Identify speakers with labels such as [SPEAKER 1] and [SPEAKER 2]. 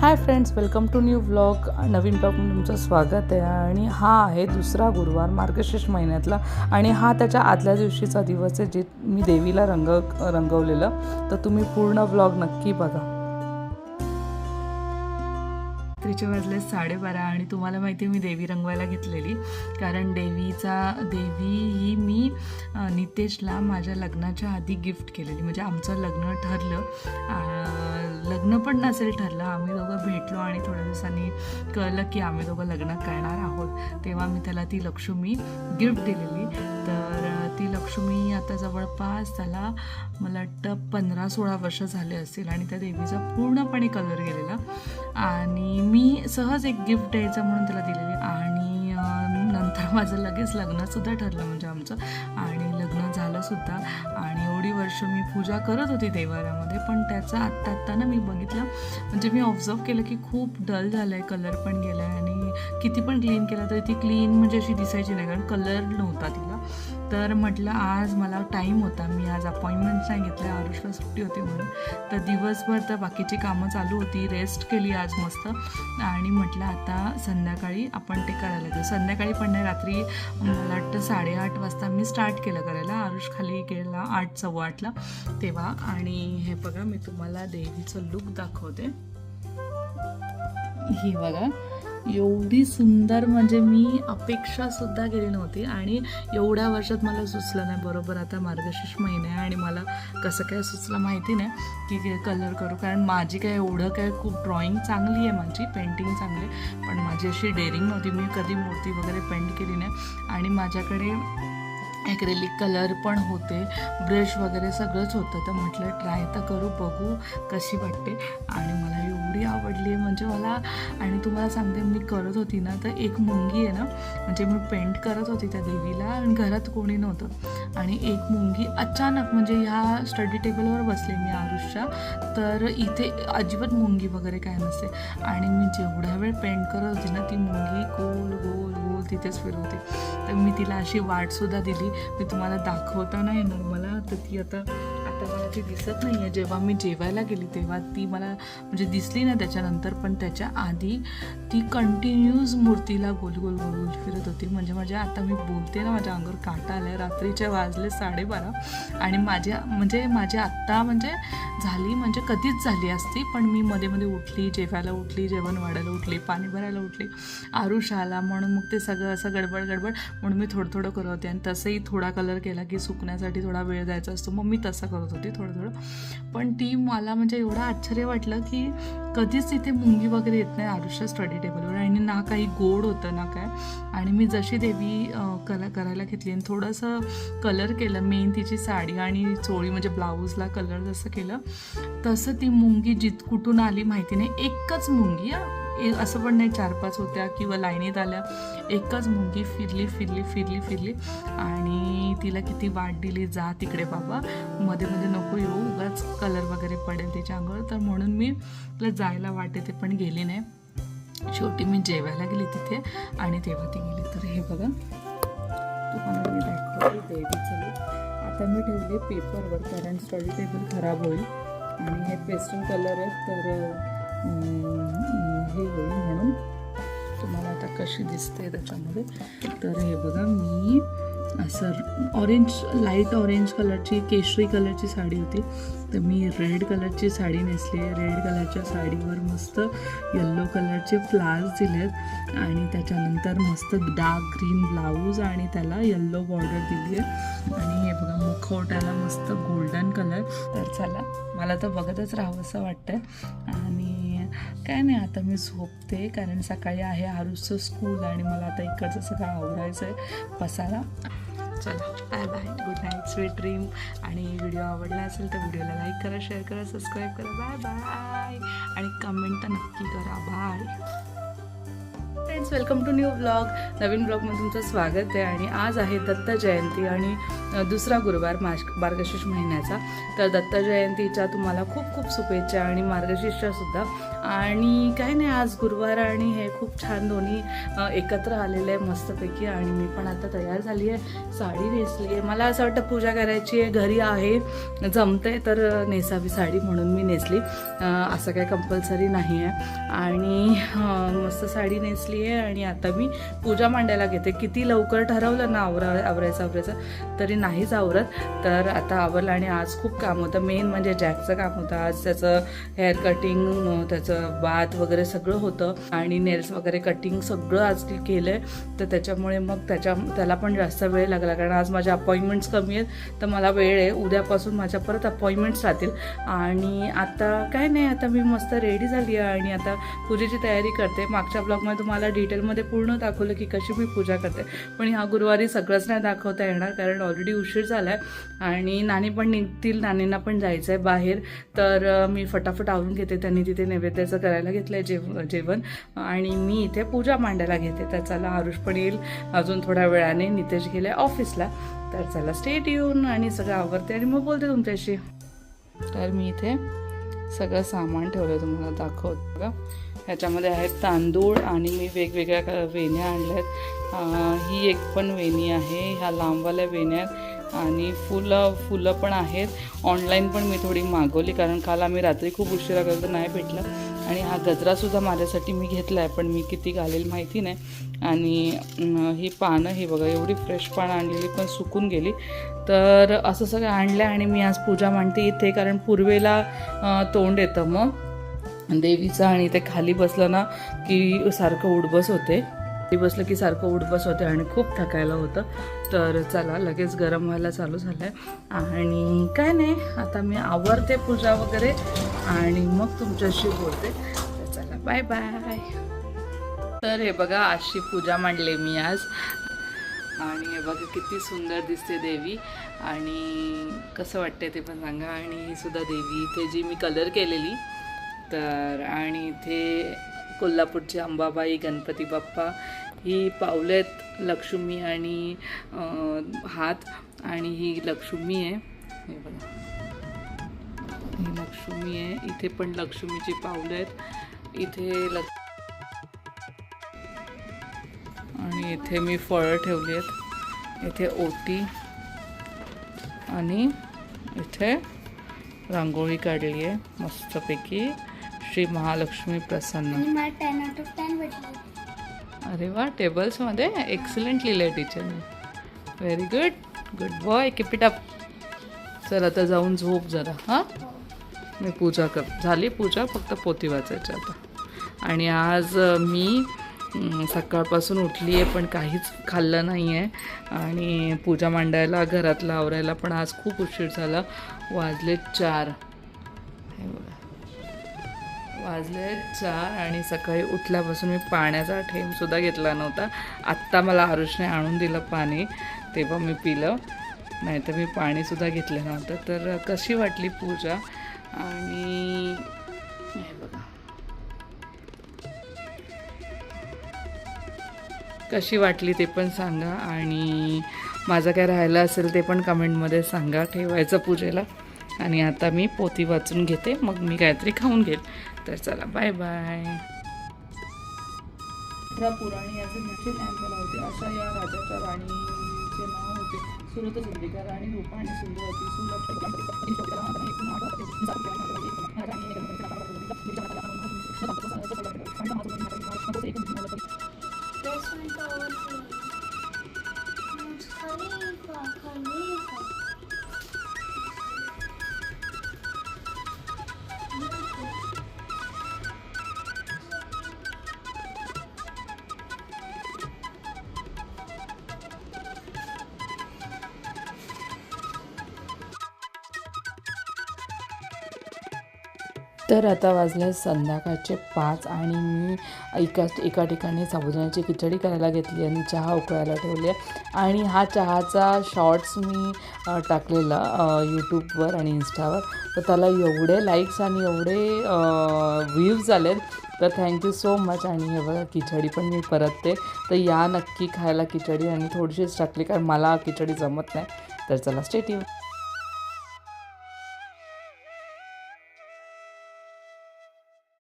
[SPEAKER 1] High friends, welcome to new vlog. नवीन ब्लॉगमध्ये तुमचं स्वागत आहे. आणि हा आहे दुसरा गुरुवार मार्गशीर्ष महिन्यातला आणि हा त्याच्या आदल्या दिवशीचा दिवस आहे जे मी देवीला रंगवलेलं. तर तुम्ही पूर्ण व्लॉग नक्की बघा. रात्रीचे वाजले 12:30 आणि तुम्हाला माहिती आहे मी देवी रंगवायला घेतलेली, कारण देवी ही मी नितेशला माझ्या लग्नाच्या आधी गिफ्ट केलेली. म्हणजे आमचं लग्न ठरलं, लग्न पण नसेल ठरलं, आम्ही दोघं भेटलो आणि थोड्या दिवसांनी कळलं की आम्ही दोघं लग्न करणार आहोत. तेव्हा मी त्याला ती लक्ष्मी गिफ्ट दिलेली. तर ती लक्ष्मी आता जवळपास त्याला मला वाटतं 15-16 वर्ष झाले असतील आणि त्या देवीचा पूर्णपणे कलर गेलेला. आणि मी सहज एक गिफ्ट द्यायचं म्हणून त्याला दिलेली. आणि नंतर माझं लगेच लग्नसुद्धा ठरलं, म्हणजे आमचं, आणि लग्न झालंसुद्धा. आणि एवढी वर्ष मी पूजा करत होती देवाऱ्यामध्ये, पण त्याचं आत्ता ना मी बघितलं, म्हणजे मी ऑब्झर्व केलं की खूप डल झालं आहे, कलर पण गेला आहे. आणि किती पण क्लीन केलं तरी ती क्लीन म्हणजे अशी दिसायची नाही, कारण कलर नव्हता तिला. तर म्हटलं आज मला टाईम होता, मी आज अपॉइंटमेंट नाही घेतलं, आरुषला सुट्टी होती म्हणून. तर दिवसभर तर बाकीची कामं चालू होती, रेस्ट केली आज मस्त. आणि म्हटलं आता संध्याकाळी आपण ते करायला जाऊ. संध्याकाळी पण नाही, रात्री मला वाटतं 8:30 वाजता मी स्टार्ट केलं करायला. आरुष खाली गेला 8:15 तेव्हा. आणि हे बघा, मी तुम्हाला देवीचं लुक दाखवते. ही बघा, एवढी सुंदर, म्हणजे मी अपेक्षासुद्धा केली नव्हती. आणि एवढ्या वर्षात मला सुचलं नाही. बरोबर आता मार्गशीर्ष महिना आहे आणि मला कसं काय सुचलं माहिती नाही की कलर करू, कारण माझी काय एवढं काय खूप ड्रॉइंग चांगली आहे, माझी पेंटिंग चांगली आहे, पण माझी अशी डेअरिंग नव्हती. मी कधी मूर्ती वगैरे पेंट केली नाही. आणि माझ्याकडे ॲक्रेलिक कलर पण होते, ब्रश वगैरे सगळंच होतं. तर म्हटलं ट्राय तर करू, बघू कशी वाटते. आणि मला एवढी आवडली आहे, म्हणजे मला. आणि तुम्हाला सांगते, मी करत होती ना, तर एक मुंगी आहे ना, म्हणजे मी पेंट करत होती त्या देवीला आणि घरात कोणी नव्हतं. आणि एक मुंगी अचानक, म्हणजे ह्या स्टडी टेबलवर बसले मी आरुषच्या, तर इथे अजिबात मुंगी वगैरे काय नसते. आणि मी जेवढा वेळ पेंट करत होती ना, ती मुंगी गोल गोल गोल तिथेच फिरवते. तर मी तिला अशी वाटसुद्धा दिली. मी तुम्हाला दाखवता नाही येणार मला, तर ती आता मला ती दिसत नाही आहे. जेव्हा मी जेवायला गेली तेव्हा ती मला म्हणजे दिसली नाही त्याच्यानंतर, पण त्याच्या आधी ती कंटिन्यूज मूर्तीला गोल गोल गोल गोल फिरत होती. म्हणजे आता मी बोलते ना, माझ्या अंगावर काटा आला आहे. रात्रीच्या वाजले 12:30 आणि माझी आत्ता म्हणजे झाली, म्हणजे कधीच झाली असती, पण मी मध्ये मध्ये उठली, जेवायला उठली, जेवण वाढायला उठली, पाणी भरायला उठली, आरुष आला म्हणून मग ते सगळं असं गडबड म्हणून मी थोडं करत होते. आणि तसंही थोडा कलर केला की सुकण्यासाठी थोडा वेळ द्यायचा असतो, मग मी तसं करत होती थोडं. पण ती मला म्हणजे एवढं आश्चर्य वाटलं की कधीच इथे मुंगी वगैरे येत नाही आरुषच्या स्टडी टेबलवर, आणि ना काही गोड होतं ना काय. आणि मी जशी देवी करायला घेतली आणि थोडंसं कलर केलं, मेन तिची साडी आणि चोळी म्हणजे ब्लाऊजला कलर जसं केलं, तसं ती मुंगी कुठून आली माहिती नाही. एकच मुंगी, असं पण नाही 4-5 होत्या किंवा लाईनीत आल्या, एकच मुंगी फिरली. आणि तिला किती वाट दिली, जा तिकडे बाबा, मध्ये नको येऊ, उगाच कलर वगैरे पडेल तिच्या अंगावर. तर म्हणून मी तिला जायला वाटे ते पण गेली नाही. शेवटी मी जेवायला गेली तिथे आणि तेव्हा ती गेली. तर हे बघा, तुम्हाला मी दाखवते देवीचं लूक. आता मी ठेवले पेपरवर, कारण स्टडी टेबल खराब होईल आणि हे पेस्टल कलर आहेत, तर हे होईल म्हणून. तुम्हाला आता कशी दिसते त्याच्यामध्ये, तर हे बघा, मी असं लाईट ऑरेंज कलरची, केशरी कलरची साडी होती, तर मी रेड कलरची साडी नेसली. रेड कलरच्या साडीवर मस्त येल्लो कलरचे फ्लावर्स दिलेत आणि त्याच्यानंतर मस्त डार्क ग्रीन ब्लाऊज आणि त्याला येल्लो बॉर्डर दिली आहे. आणि हे बघा, मुखवट्याला मस्त गोल्डन कलर. तर चला, मला तर बघतच राहावं असं वाटतं. आणि काय नाही, आता मी झोपते, कारण सकाळी आहे आरुषचं स्कूल आणि मला आता इकडचं सगळं आवडायचं आहे पसारा. चला, bye bye, good night, sweet dream. आणि व्हिडिओ आवडला असेल तर व्हिडिओला लाईक करा, शेअर करा, सबस्क्राईब करा. बाय बाय, आणि कमेंट तर नक्की करा. Bye friends, welcome to new blog. नवीन ब्लॉगमध्ये तुमचं स्वागत आहे. आणि आज आहे दत्त जयंती आणि दुसरा गुरुवार मार्गशीर्ष महिन्याचा. तर दत्त जयंतीच्या तुम्हाला खूप खूप शुभेच्छा आणि मार्गशीर्षच्या सुद्धा. आणि काय नाही, आज गुरुवार आणि हे खूप छान दोन्ही एकत्र आलेले आहे मस्तपैकी. आणि मी पण आता तयार झाली आहे, साडी नेसली आहे. मला असं वाटतं पूजा करायची आहे, घरी आहे, जमते तर नेसावी साडी म्हणून मी नेसली. असं काही कंपल्सरी नाही आहे. आणि मस्त साडी नेसली आहे आणि आता मी पूजा मांडायला घेते. किती लवकर ठरवलं ना आवरायचं तरी नाहीच आवरत. तर आता आवरलं आणि आज खूप काम होतं. मेन म्हणजे जॅकचं काम होतं आज. त्याचं हेअर कटिंग, त्याचं बाथ वगैरे सगळं होतं आणि नेल्स वगैरे कटिंग सगळं आज केलं आहे. तर त्याच्यामुळे मग त्याला पण जास्त वेळ लागला, कारण आज माझ्या अपॉइंटमेंट्स कमी आहेत. तर मला वेळ आहे, उद्यापासून माझ्या परत अपॉइंटमेंट्स राहतील. आणि आता काय नाही, आता मी मस्त रेडी झाली आहे आणि आता पूजेची तयारी करते. मागच्या ब्लॉगमध्ये तुम्हाला डिटेलमध्ये पूर्ण दाखवलं की कशी मी पूजा करते, पण ह्या गुरुवारी सगळंच नाही दाखवता येणार कारण ऑलरेडी उशीर झाला आहे आणि नानी पण निघतील, नानींना पण जायचं आहे बाहेर. तर मी फटाफट आवरून घेते. त्यांनी तिथे नैवेद्याचं करायला घेतलं आहे जेवण आणि मी इथे पूजा मांडायला घेते. तर चला, आरुष पण येईल अजून थोड्या वेळाने. नितेश गेले ऑफिसला. तर चला, स्टेट येऊन आणि सगळं आवरते आणि मग बोलते तुमच्याशी. तर मी इथे सगळं सामान ठेवलं, तुम्हाला दाखवत बघा. ह्याच्यामध्ये आहेत तांदूळ आणि मी वेगवेगळ्या वेण्या आणल्या आहेत. ही एक पण वेणी आहे, ह्या लांबवाल्या वेण्या आहेत आणि फुलं पण आहेत. ऑनलाईन पण मी थोडी मागवली कारण काल आम्ही रात्री खूप उशिरा गेलो तर नाही भेटलं. आणि हा गजरासुद्धा माझ्यासाठी मी घेतला आहे, पण मी किती घालेल माहिती नाही. आणि ही पानं, हे बघा, एवढी फ्रेश पानं आणलेली पण सुकून गेली. तर असं सगळं आणलं आणि मी आज पूजा मांडते इथे, कारण पूर्वेला तोंड येतं मग देवीचं. आणि ते खाली बसलं ना की सारखं उडबस होते, बसलं की सारखं उडबस होते आणि खूप थकायला होतं. तर चला, लगेच गरम व्हायला चालू झालं आहे. आणि काय नाही, आता मी आवरते पूजा वगैरे आणि मग तुमच्याशी बोलते. तर चला, बाय बाय. तर हे बघा, अशी पूजा मांडली मी आज. आणि हे बघा किती सुंदर दिसते देवी आणि कसं वाटते ते पण सांगा. आणि ही सुद्धा देवी इथे जी मी कलर केलेली. तर आणि इथे कोल्हापूरची अंबाबाई, गणपती बाप्पा, ही पावलेत लक्ष्मी आणि हात. आणि ही लक्ष्मी आहे, हे बघा, ही लक्ष्मी आहे. इथे पण लक्ष्मीची पावलं आहेत. इथे आणि इथे मी फळं ठेवली आहेत. इथे ओटी आणि इथे रांगोळी काढली आहे मस्तपैकी. श्री महालक्ष्मी प्रसन्न.
[SPEAKER 2] 10 भेटली.
[SPEAKER 1] अरे वा, टेबल्समध्ये एक्सलंट लिहिलं आहे टीचरने. Very good, good boy, keep it up. चल आता जाऊन झोप जरा. हां, मी पूजा झाली पूजा, फक्त पोथी वाचायची आता. आणि आज मी सकाळपासून उठली आहे पण काहीच खाल्लं नाही आहे. आणि पूजा मांडायला, घरातलं आवरायला पण आज खूप उशीर झाला. वाजले 4. हे बघा, वाजले 4 आणि सकाळी उठल्यापासून मी पाण्याचा थेंबसुद्धा घेतला नव्हता. आत्ता मला आरुषने आणून दिलं पाणी, तेव्हा मी पिलं, नाहीतर मी पाणीसुद्धा घेतलं नव्हतं. तर कशी वाटली पूजा आणि हे बघा कशी वाटली ते पण सांगा. आणि माझं काय राहिलं असेल ते पण कमेंटमध्ये सांगा ठेवायचं पूजेला. आणि आता मी पोथी वाचून घेते, मग मी काहीतरी खाऊन घेईल. तर चला, बाय बाय. पुराणी याचे निश्चित अंकाला होते. अशा या राजाच्या राणीचे नाव होते सुरतचंद्रिका. राणी रूपा आणि सुंदरवती तर आता वाजले संध्याकाळचे 5 आणि मी एका ठिकाणी साबुदाण्याची खिचडी करायला घेतली आणि चहा उकळायला ठेवली आहे. आणि हा चहाचा शॉर्ट्स मी टाकलेला यूट्यूबवर आणि इंस्टावर. तर त्याला एवढे लाईक्स आणि एवढे व्ह्यूज आलेत, तर थँक्यू सो मच. आणि हे बघा, खिचडी पण मी परतते. तर या नक्की खायला खिचडी, आणि थोडीशीच टाकली कारण मला खिचडी जमत नाही. तर चला स्टे ट्यून.